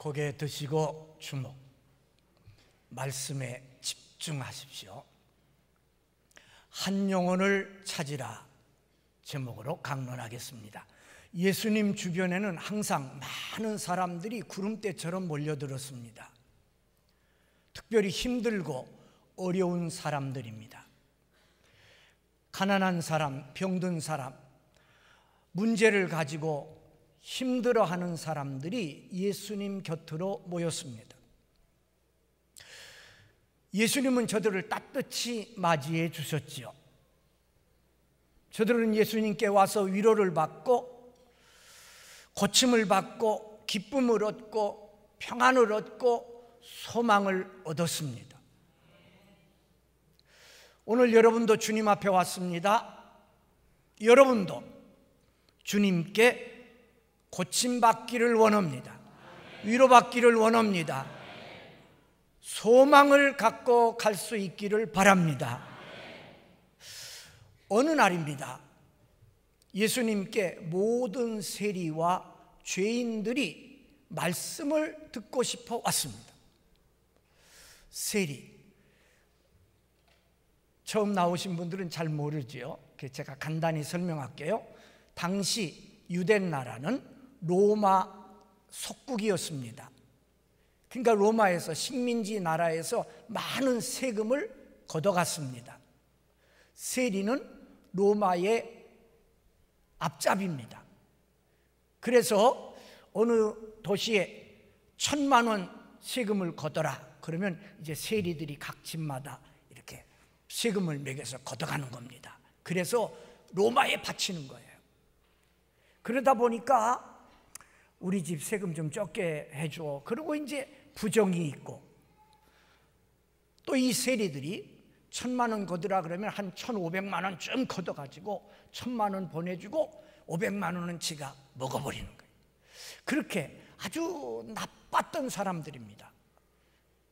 고개 드시고 주목, 말씀에 집중하십시오. 한 영혼을 찾으라 제목으로 강론하겠습니다. 예수님 주변에는 항상 많은 사람들이 구름대처럼 몰려들었습니다. 특별히 힘들고 어려운 사람들입니다. 가난한 사람, 병든 사람, 문제를 가지고 힘들어하는 사람들이 예수님 곁으로 모였습니다. 예수님은 저들을 따뜻히 맞이해 주셨지요. 저들은 예수님께 와서 위로를 받고 고침을 받고 기쁨을 얻고 평안을 얻고 소망을 얻었습니다. 오늘 여러분도 주님 앞에 왔습니다. 여러분도 주님께 고침받기를 원합니다. 위로받기를 원합니다. 소망을 갖고 갈 수 있기를 바랍니다. 어느 날입니다. 예수님께 모든 세리와 죄인들이 말씀을 듣고 싶어 왔습니다. 세리, 처음 나오신 분들은 잘 모르지요. 제가 간단히 설명할게요. 당시 유대 나라는 로마 속국이었습니다. 그러니까 로마에서 식민지 나라에서 많은 세금을 걷어갔습니다. 세리는 로마의 앞잡이입니다. 그래서 어느 도시에 1,000만 원 세금을 걷어라 그러면 이제 세리들이 각 집마다 이렇게 세금을 매겨서 걷어가는 겁니다. 그래서 로마에 바치는 거예요. 그러다 보니까 우리 집 세금 좀 적게 해줘. 그리고 이제 부정이 있고, 또 이 세리들이 1,000만 원 걷으라 그러면 한 1,500만 원쯤 걷어가지고 1,000만 원 보내주고 500만 원은 지가 먹어버리는 거예요. 그렇게 아주 나빴던 사람들입니다.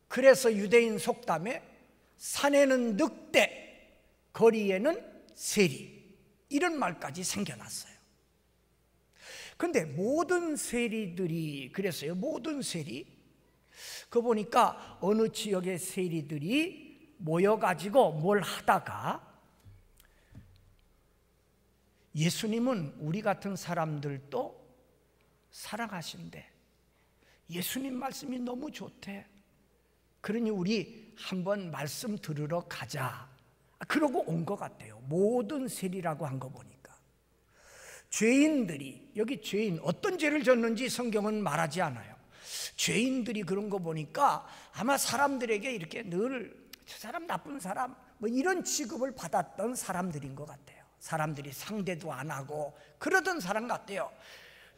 그래서 유대인 속담에 산에는 늑대, 거리에는 세리, 이런 말까지 생겨났어요. 근데 모든 세리들이 그랬어요. 모든 세리. 그거 보니까 어느 지역의 세리들이 모여가지고 뭘 하다가 예수님은 우리 같은 사람들도 사랑하신대. 예수님 말씀이 너무 좋대. 그러니 우리 한번 말씀 들으러 가자. 그러고 온 것 같아요. 모든 세리라고 한 거 보니까. 죄인들이, 여기 죄인, 어떤 죄를 졌는지 성경은 말하지 않아요. 죄인들이 그런 거 보니까 아마 사람들에게 이렇게 늘 저 사람 나쁜 사람 뭐 이런 취급을 받았던 사람들인 것 같아요. 사람들이 상대도 안 하고 그러던 사람 같아요.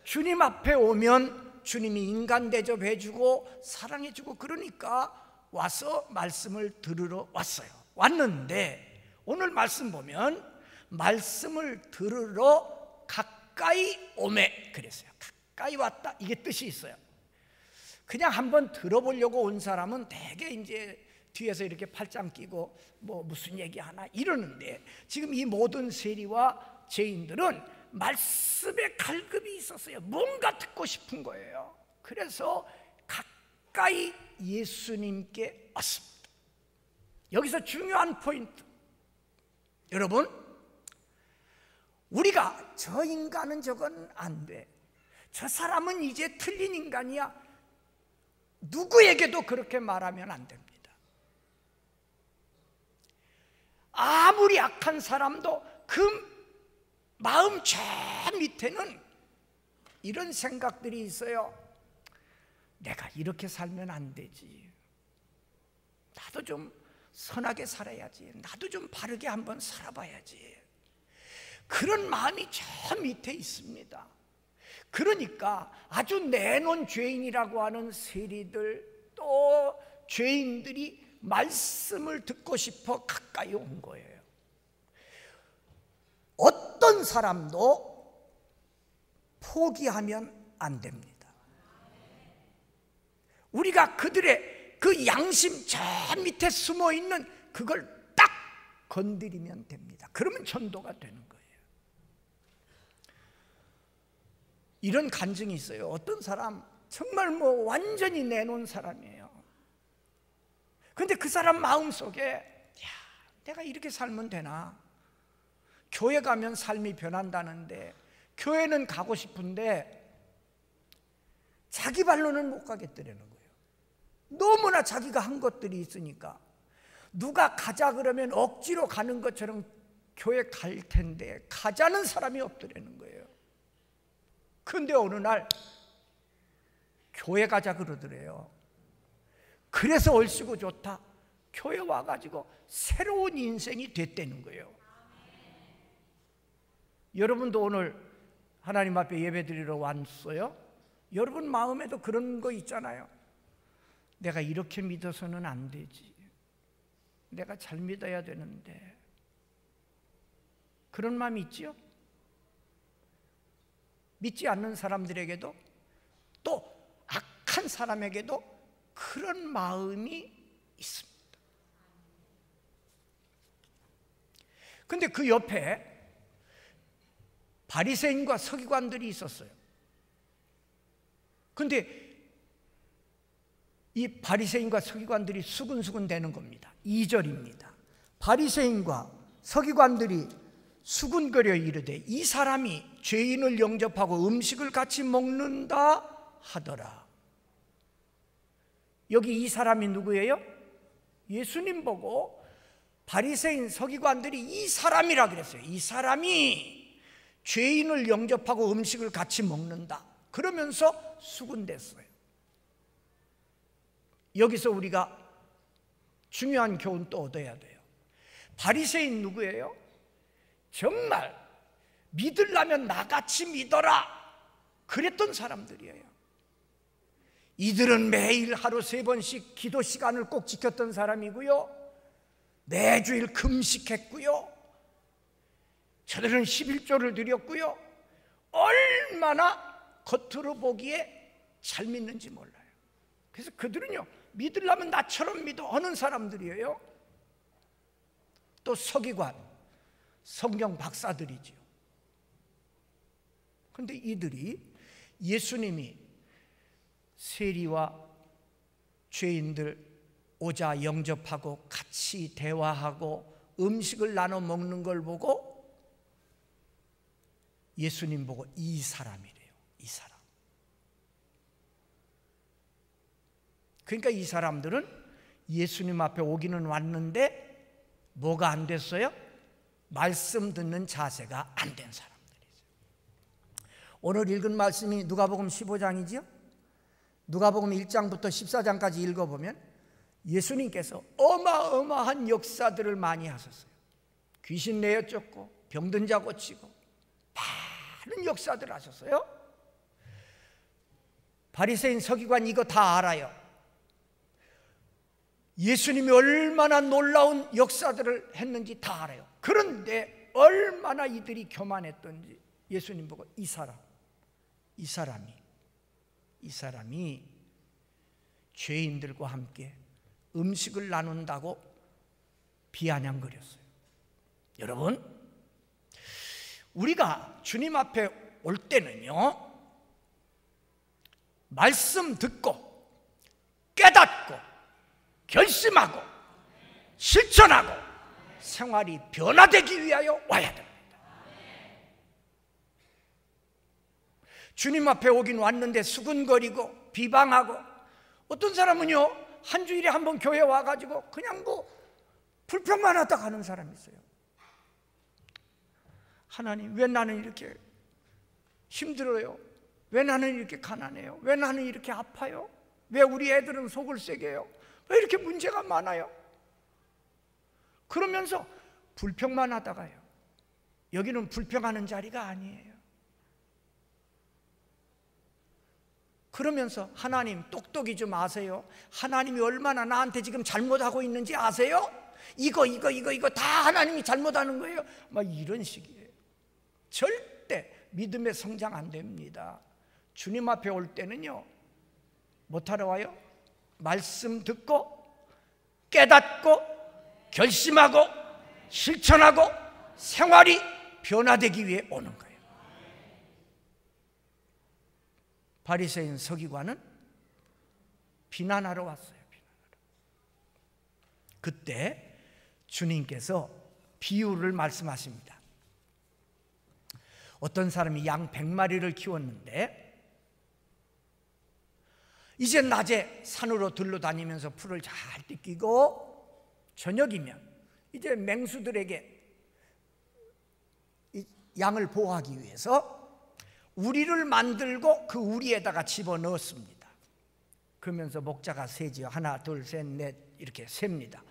주님 앞에 오면 주님이 인간 대접해주고 사랑해주고 그러니까 와서 말씀을 들으러 왔어요. 왔는데 오늘 말씀 보면 말씀을 들으러 가까이 오매 그랬어요. 가까이 왔다, 이게 뜻이 있어요. 그냥 한번 들어보려고 온 사람은 대개 이제 뒤에서 이렇게 팔짱 끼고 뭐 무슨 얘기 하나 이러는데, 지금 이 모든 세리와 죄인들은 말씀에 갈급이 있었어요. 뭔가 듣고 싶은 거예요. 그래서 가까이 예수님께 왔습니다. 여기서 중요한 포인트, 여러분, 우리가 저 인간은 저건 안 돼, 저 사람은 이제 틀린 인간이야, 누구에게도 그렇게 말하면 안 됩니다. 아무리 악한 사람도 그 마음 저 밑에는 이런 생각들이 있어요. 내가 이렇게 살면 안 되지, 나도 좀 선하게 살아야지, 나도 좀 바르게 한번 살아봐야지, 그런 마음이 저 밑에 있습니다. 그러니까 아주 내놓은 죄인이라고 하는 세리들, 또 죄인들이 말씀을 듣고 싶어 가까이 온 거예요. 어떤 사람도 포기하면 안 됩니다. 우리가 그들의 그 양심 저 밑에 숨어 있는 그걸 딱 건드리면 됩니다. 그러면 전도가 되는 거예요. 이런 간증이 있어요. 어떤 사람 정말 뭐 완전히 내놓은 사람이에요. 근데 그 사람 마음속에 야, 내가 이렇게 살면 되나? 교회 가면 삶이 변한다는데, 교회는 가고 싶은데 자기 발로는 못 가겠더라는 거예요. 너무나 자기가 한 것들이 있으니까. 누가 가자 그러면 억지로 가는 것처럼 교회 갈 텐데 가자는 사람이 없더라는 거예요. 근데 어느 날 교회 가자 그러더래요. 그래서 얼씨구 좋다, 교회 와가지고 새로운 인생이 됐다는 거예요. 여러분도 오늘 하나님 앞에 예배드리러 왔어요? 여러분 마음에도 그런 거 있잖아요. 내가 이렇게 믿어서는 안 되지, 내가 잘 믿어야 되는데. 그런 마음이 있지요? 믿지 않는 사람들에게도, 또 악한 사람에게도 그런 마음이 있습니다. 근데 그 옆에 바리새인과 서기관들이 있었어요. 근데 이 바리새인과 서기관들이 수근수근 대는 겁니다. 2절입니다. 바리새인과 서기관들이 수군거려 이르되 이 사람이 죄인을 영접하고 음식을 같이 먹는다 하더라. 여기 이 사람이 누구예요? 예수님 보고 바리새인 서기관들이 이 사람이라 그랬어요. 이 사람이 죄인을 영접하고 음식을 같이 먹는다 그러면서 수군댔어요. 여기서 우리가 중요한 교훈 또 얻어야 돼요. 바리새인 누구예요? 정말 믿으려면 나같이 믿어라 그랬던 사람들이에요. 이들은 매일 하루 3번씩 기도 시간을 꼭 지켰던 사람이고요, 매주일 금식했고요, 저들은 11조를 드렸고요, 얼마나 겉으로 보기에 잘 믿는지 몰라요. 그래서 그들은요, 믿으려면 나처럼 믿어 하는 사람들이에요. 또 서기관, 성경 박사들이지요. 그런데 이들이 예수님이 세리와 죄인들 오자 영접하고 같이 대화하고 음식을 나눠 먹는 걸 보고 예수님 보고 이 사람이래요. 이 사람. 그러니까 이 사람들은 예수님 앞에 오기는 왔는데 뭐가 안 됐어요? 말씀 듣는 자세가 안 된 사람들이죠. 오늘 읽은 말씀이 누가복음 15장이지요. 누가복음 1장부터 14장까지 읽어보면 예수님께서 어마어마한 역사들을 많이 하셨어요. 귀신 내어 쫓고 병든 자 고치고 많은 역사들을 하셨어요. 바리새인 서기관 이거 다 알아요. 예수님이 얼마나 놀라운 역사들을 했는지 다 알아요. 그런데 얼마나 이들이 교만했던지 예수님 보고 이 사람이 죄인들과 함께 음식을 나눈다고 비아냥거렸어요. 여러분, 우리가 주님 앞에 올 때는요, 말씀 듣고 깨닫고 결심하고 실천하고 생활이 변화되기 위하여 와야 됩니다. 주님 앞에 오긴 왔는데 수근거리고 비방하고, 어떤 사람은요 한 주일에 한 번 교회 와가지고 그냥 뭐 불평만 하다 가는 사람이 있어요. 하나님, 왜 나는 이렇게 힘들어요? 왜 나는 이렇게 가난해요? 왜 나는 이렇게 아파요? 왜 우리 애들은 속을 세게 해요? 왜 이렇게 문제가 많아요? 그러면서 불평만 하다가요, 여기는 불평하는 자리가 아니에요. 그러면서 하나님 똑똑히 좀 아세요? 하나님이 얼마나 나한테 지금 잘못하고 있는지 아세요? 이거 다 하나님이 잘못하는 거예요. 막 이런 식이에요. 절대 믿음의 성장 안 됩니다. 주님 앞에 올 때는요, 못하러 와요? 말씀 듣고 깨닫고 결심하고 실천하고 생활이 변화되기 위해 오는 거예요. 바리새인 서기관은 비난하러 왔어요. 그때 주님께서 비유를 말씀하십니다. 어떤 사람이 양 100마리를 키웠는데 이제 낮에 산으로 들러다니면서 풀을 잘 뜯기고 저녁이면 이제 맹수들에게 이 양을 보호하기 위해서 우리를 만들고 그 우리에다가 집어넣었습니다. 그러면서 목자가 세지요. 하나, 둘, 셋, 넷 이렇게 셉니다.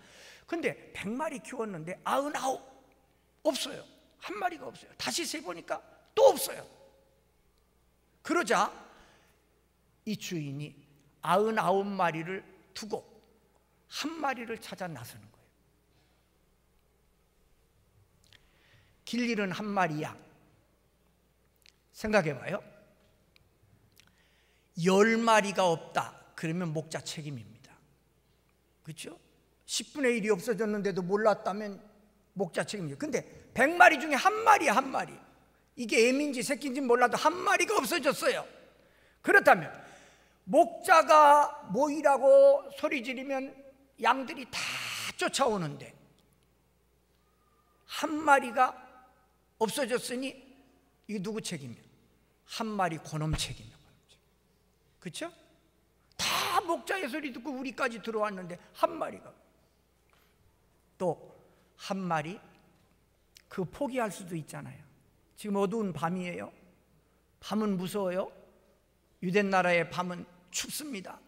근데 100마리 키웠는데 99 없어요. 한 마리가 없어요. 다시 세보니까 또 없어요. 그러자 이 주인이 99마리를 두고 한 마리를 찾아 나서는 거예요. 길 잃은 한 마리 양. 생각해봐요. 10마리가 없다. 그러면 목자 책임입니다. 그렇죠? 10분의 1이 없어졌는데도 몰랐다면 목자 책임이죠. 근데 100마리 중에 한 마리. 이게 애민지 새끼인지 몰라도 한 마리가 없어졌어요. 그렇다면 목자가 모이라고 소리 지르면 양들이 다 쫓아오는데 한 마리가 없어졌으니 이게 누구 책임이야? 한 마리 고놈 책임이야. 그렇죠? 다 목자의 소리 듣고 우리까지 들어왔는데 한 마리가. 또 한 마리 그 포기할 수도 있잖아요. 지금 어두운 밤이에요. 밤은 무서워요. 유대 나라의 밤은 춥습니다.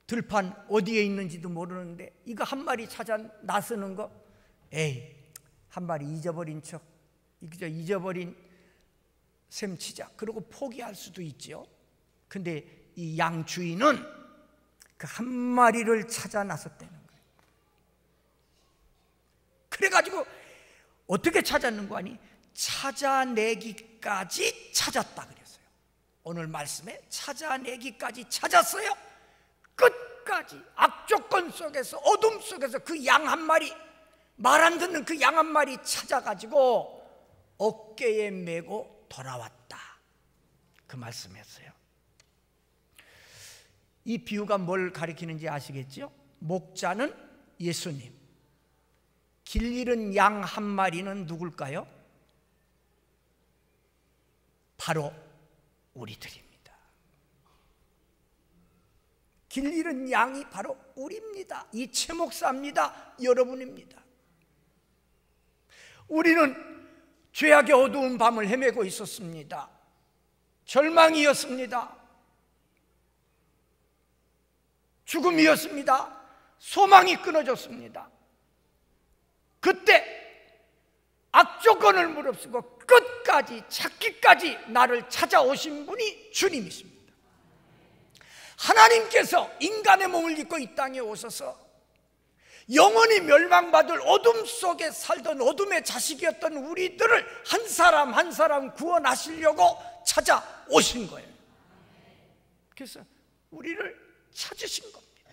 들판 어디에 있는지도 모르는데 이거 한 마리 찾아 나서는 거, 에이, 한 마리 잊어버린 척, 잊어버린 셈 치자. 그러고 포기할 수도 있죠. 근데 이 양 주인은 그 한 마리를 찾아 나섰다는 거예요. 그래가지고 어떻게 찾았는 거 아니? 찾아내기까지 찾았다 그랬어요. 오늘 말씀에 찾아내기까지 찾았어요. 끝까지 악조건 속에서, 어둠 속에서 그 양 한 마리, 말 안 듣는 그 양 한 마리 찾아가지고 어깨에 메고 돌아왔다. 그 말씀했어요. 이 비유가 뭘 가리키는지 아시겠죠? 목자는 예수님, 길 잃은 양 한 마리는 누굴까요? 바로 우리들입니다. 길 잃은 양이 바로 우리입니다. 이 최 목사입니다. 여러분입니다. 우리는 죄악의 어두운 밤을 헤매고 있었습니다. 절망이었습니다. 죽음이었습니다. 소망이 끊어졌습니다. 그때 악조건을 무릅쓰고 끝까지 찾기까지 나를 찾아오신 분이 주님이십니다. 하나님께서 인간의 몸을 입고 이 땅에 오셔서 영원히 멸망받을 어둠 속에 살던 어둠의 자식이었던 우리들을 한 사람 한 사람 구원하시려고 찾아오신 거예요. 그래서 우리를 찾으신 겁니다.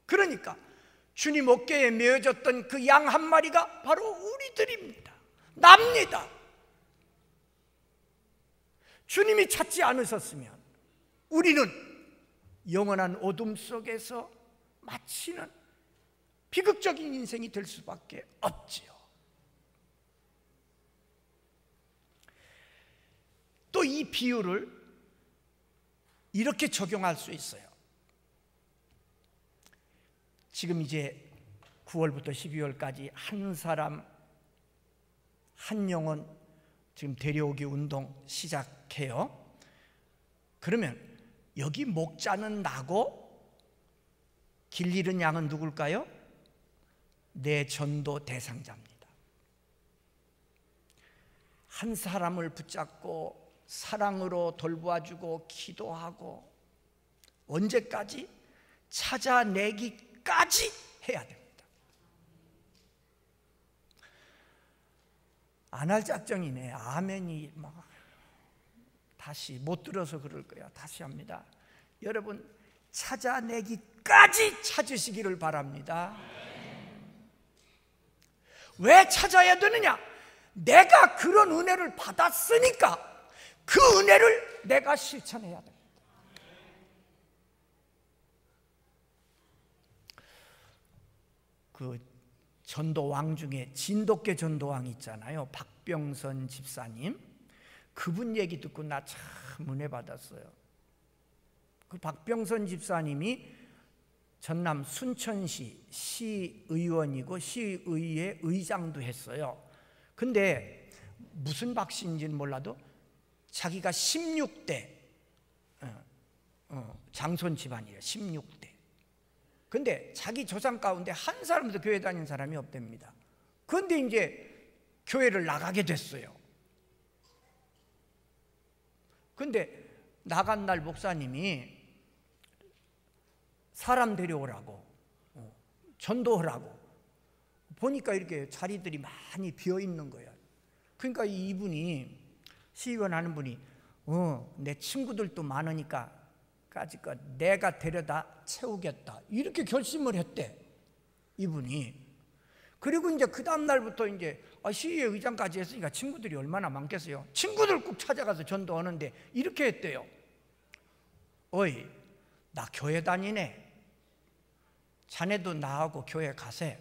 그러니까 주님 어깨에 메어졌던 그 양 한 마리가 바로 우리들입니다. 납니다. 주님이 찾지 않으셨으면 우리는 영원한 어둠 속에서 마치는 비극적인 인생이 될 수밖에 없지요. 또 이 비유를 이렇게 적용할 수 있어요. 지금 이제 9월부터 12월까지 한 사람 한 영혼 지금 데려오기 운동 시작해요. 그러면 여기 목자는 나고 길 잃은 양은 누굴까요? 내 전도 대상자입니다. 한 사람을 붙잡고 사랑으로 돌보아주고 기도하고 언제까지? 찾아내기까지 해야 됩니다. 안 할 작정이네. 아멘이 막 다시 못 들어서 그럴 거야. 다시 합니다. 여러분 찾아내기까지 찾으시기를 바랍니다. 왜 찾아야 되느냐? 내가 그런 은혜를 받았으니까 그 은혜를 내가 실천해야 됩니다. 그 전도왕 중에 진돗개 전도왕 있잖아요. 박병선 집사님. 그분 얘기 듣고 나 참 은혜 받았어요. 그 박병선 집사님이 전남 순천시 시의원이고 시의회 의장도 했어요. 근데 무슨 박씨인지는 몰라도 자기가 16대 장손 집안이에요. 16대. 근데 자기 조상 가운데 한 사람도 교회 다닌 사람이 없답니다. 그런데 이제 교회를 나가게 됐어요. 근데 나간 날 목사님이 사람 데려오라고, 전도하라고 보니까 이렇게 자리들이 많이 비어 있는 거예요. 그러니까 이분이, 시의원 하는 분이 내 친구들도 많으니까 까짓것 내가 데려다 채우겠다 이렇게 결심을 했대, 이분이. 그리고 이제 그 다음 날부터 이제 시의회 의장까지 했으니까 친구들이 얼마나 많겠어요. 친구들 꼭 찾아가서 전도하는데 이렇게 했대요. 어이, 나 교회 다니네. 자네도 나하고 교회 가세.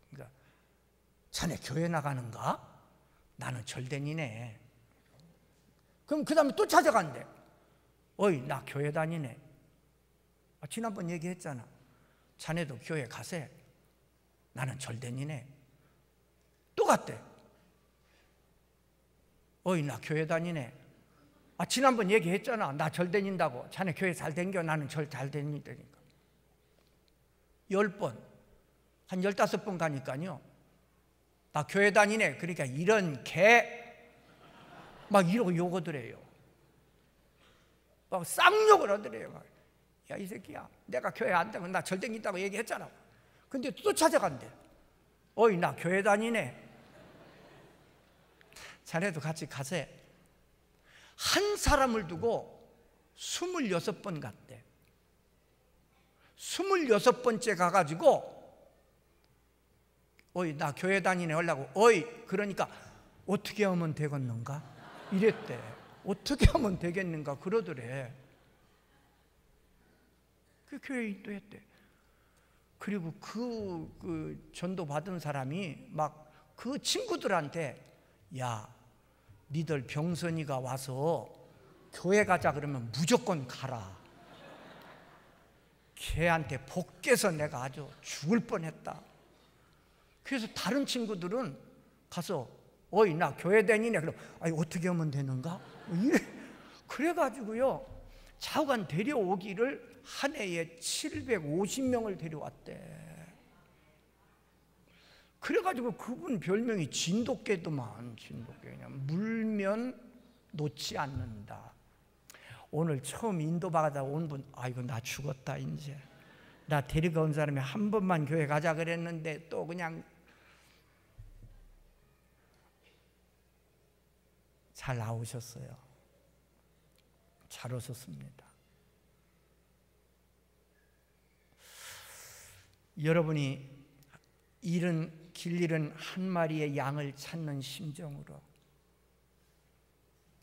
그러니까 자네 교회 나가는가? 나는 절대니네. 그럼 그 다음에 또 찾아간대. 어이, 나 교회 다니네. 지난번 얘기했잖아. 자네도 교회 가세. 나는 절대니네. 또 갔대. 어이, 나 교회 다니네. 지난번 얘기했잖아. 나 절 다닌다고. 자네 교회 잘 다녀. 나는 절 잘 다닌다니까. 10번, 한 15번 가니까요. 나 교회 다니네. 그러니까 이런 개, 막 이러고 욕하더래요. 막 쌍욕을 하더래요. 막. 야, 이 새끼야, 내가 교회 안 다니고 나 절 다닌다고 얘기했잖아. 근데 또 찾아간대. 어이, 나 교회 다니네. 자네도 같이 가세. 한 사람을 두고 26번 갔대. 26번째 가가지고 어이, 나 교회 다니네 하려고. 어이, 그러니까 어떻게 하면 되겠는가? 이랬대. 어떻게 하면 되겠는가 그러더래. 그 교회인도 했대. 그리고 그 전도 받은 사람이 막 그 친구들한테, 야, 니들 병선이가 와서 교회 가자 그러면 무조건 가라. 걔한테 복귀해서 내가 아주 죽을 뻔했다. 그래서 다른 친구들은 가서 어이, 나 교회 다니네. 그럼 어떻게 하면 되는가? 이래. 그래가지고요, 좌우간 데려오기를 한 해에 750명을 데려왔대. 그래가지고 그분 별명이 진돗개더만. 진돗개. 그냥 물면 놓지 않는다. 오늘 처음 인도받아 온 분, 이거 나 죽었다 이제. 나 데리고 온 사람이 한 번만 교회 가자 그랬는데 또 그냥 잘 나오셨어요. 잘 오셨습니다. 여러분이 길 잃은 한 마리의 양을 찾는 심정으로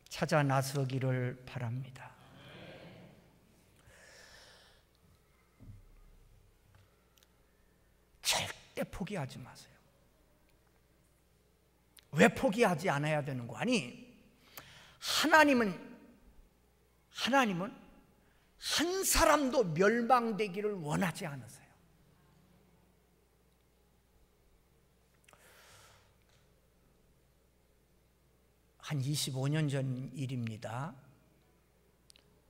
찾아 나서기를 바랍니다. 절대 포기하지 마세요. 왜 포기하지 않아야 되는 거 아니? 하나님은 한 사람도 멸망되기를 원하지 않으세요. 한 25년 전 일입니다.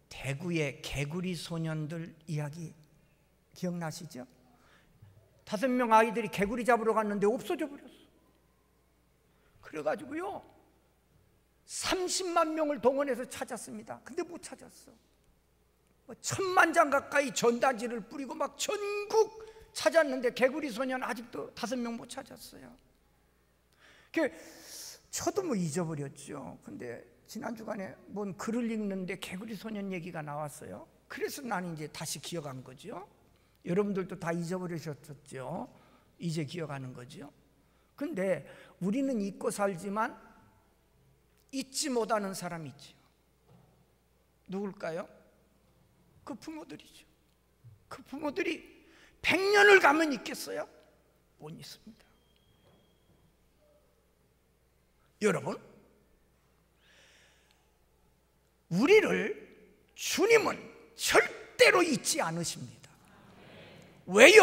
대구의 개구리 소년들 이야기 기억나시죠? 5명 아이들이 개구리 잡으러 갔는데 없어져 버렸어. 그래가지고요 30만 명을 동원해서 찾았습니다. 근데 못 찾았어. 1000만 장 가까이 전단지를 뿌리고 막 전국 찾았는데 개구리 소년 아직도 5명 못 찾았어요. 저도 잊어버렸죠. 근데 지난 주간에 뭔 글을 읽는데 개구리 소년 얘기가 나왔어요. 그래서 나는 이제 다시 기억한 거죠. 여러분들도 다 잊어버리셨죠. 이제 기억하는 거죠. 근데 우리는 잊고 살지만 잊지 못하는 사람이 있지요. 누굴까요? 그 부모들이죠. 그 부모들이 100년을 가면 있겠어요? 못 있습니다. 여러분, 우리를 주님은 절대로 잊지 않으십니다. 왜요?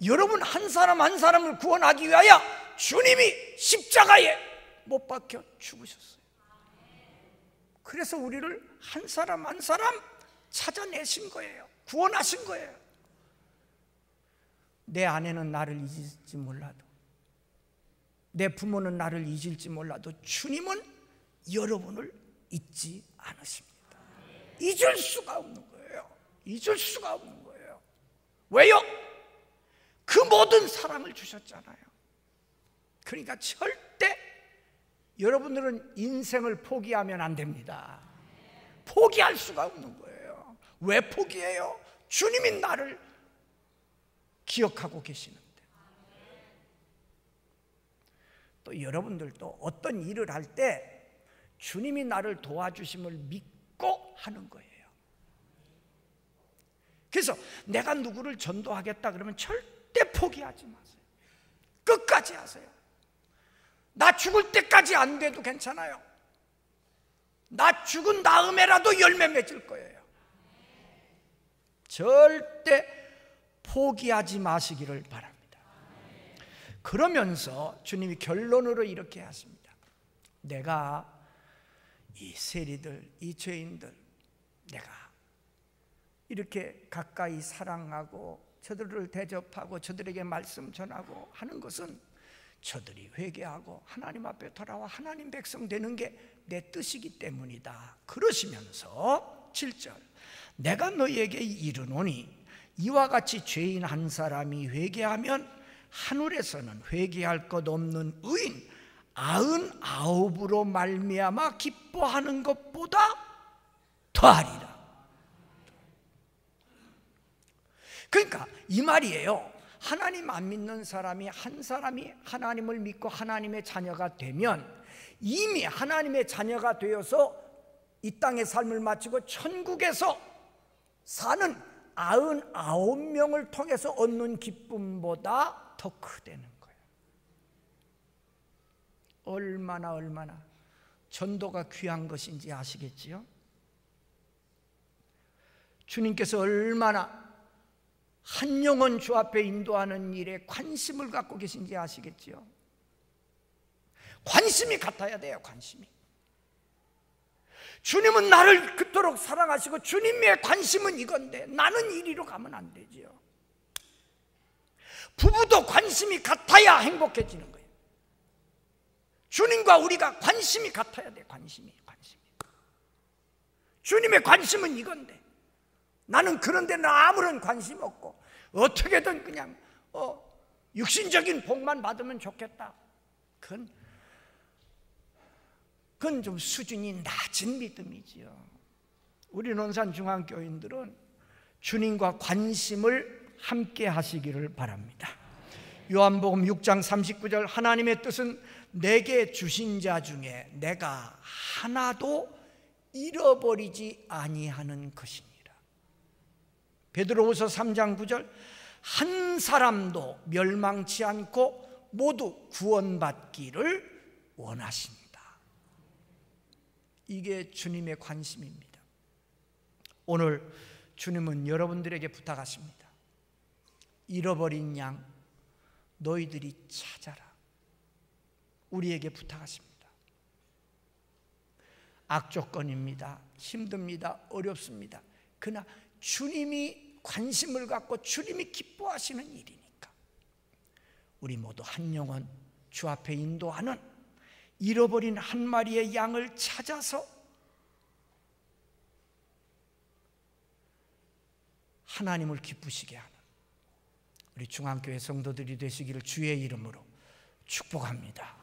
여러분 한 사람 한 사람을 구원하기 위하여 주님이 십자가에 못 박혀 죽으셨어요. 그래서 우리를 한 사람 한 사람 찾아내신 거예요. 구원하신 거예요. 내 아내는 나를 잊을지 몰라도, 내 부모는 나를 잊을지 몰라도 주님은 여러분을 잊지 않으십니다. 잊을 수가 없는 거예요. 잊을 수가 없는 거예요. 왜요? 그 모든 사랑을 주셨잖아요. 그러니까 절대 여러분들은 인생을 포기하면 안 됩니다. 포기할 수가 없는 거예요. 왜 포기해요? 주님이 나를 기억하고 계시는데. 또 여러분들도 어떤 일을 할 때 주님이 나를 도와주심을 믿고 하는 거예요. 그래서 내가 누구를 전도하겠다 그러면 절대 포기하지 마세요. 끝까지 하세요. 나 죽을 때까지 안 돼도 괜찮아요. 나 죽은 다음에라도 열매 맺을 거예요. 절대 포기하지 마시기를 바랍니다. 그러면서 주님이 결론으로 이렇게 하십니다. 내가 이 세리들, 이 죄인들, 내가 이렇게 가까이 사랑하고 저들을 대접하고 저들에게 말씀 전하고 하는 것은 저들이 회개하고 하나님 앞에 돌아와 하나님 백성 되는 게 내 뜻이기 때문이다. 그러시면서 7절, 내가 너희에게 이르노니 이와 같이 죄인 한 사람이 회개하면 하늘에서는 회개할 것 없는 의인 99으로 말미암아 기뻐하는 것보다 더하리라. 그러니까 이 말이에요. 하나님 안 믿는 사람이 한 사람이 하나님을 믿고 하나님의 자녀가 되면 이미 하나님의 자녀가 되어서 이 땅의 삶을 마치고 천국에서 사는 99명을 통해서 얻는 기쁨보다 더 크다는 거예요. 얼마나 전도가 귀한 것인지 아시겠지요? 주님께서 얼마나 한 영혼 주 앞에 인도하는 일에 관심을 갖고 계신지 아시겠지요? 관심이 같아야 돼요. 관심이. 주님은 나를 그토록 사랑하시고 주님의 관심은 이건데 나는 이리로 가면 안 되지요. 부부도 관심이 같아야 행복해지는 거예요. 주님과 우리가 관심이 같아야 돼. 관심이. 주님의 관심은 이건데 나는 그런 데는 아무런 관심 없고 어떻게든 그냥 육신적인 복만 받으면 좋겠다. 그건 좀 수준이 낮은 믿음이지요. 우리 논산 중앙교인들은 주님과 관심을 함께 하시기를 바랍니다. 요한복음 6장 39절, 하나님의 뜻은 내게 주신 자 중에 내가 하나도 잃어버리지 아니하는 것이니라. 베드로후서 3장 9절, 한 사람도 멸망치 않고 모두 구원받기를 원하십니다. 이게 주님의 관심입니다. 오늘 주님은 여러분들에게 부탁하십니다. 잃어버린 양 너희들이 찾아라. 우리에게 부탁하십니다. 악조건입니다. 힘듭니다. 어렵습니다. 그러나 주님이 관심을 갖고 주님이 기뻐하시는 일이니까 우리 모두 한 영혼 주 앞에 인도하는 잃어버린 한 마리의 양을 찾아서 하나님을 기쁘시게 하는 우리 중앙교회 성도들이 되시기를 주의 이름으로 축복합니다.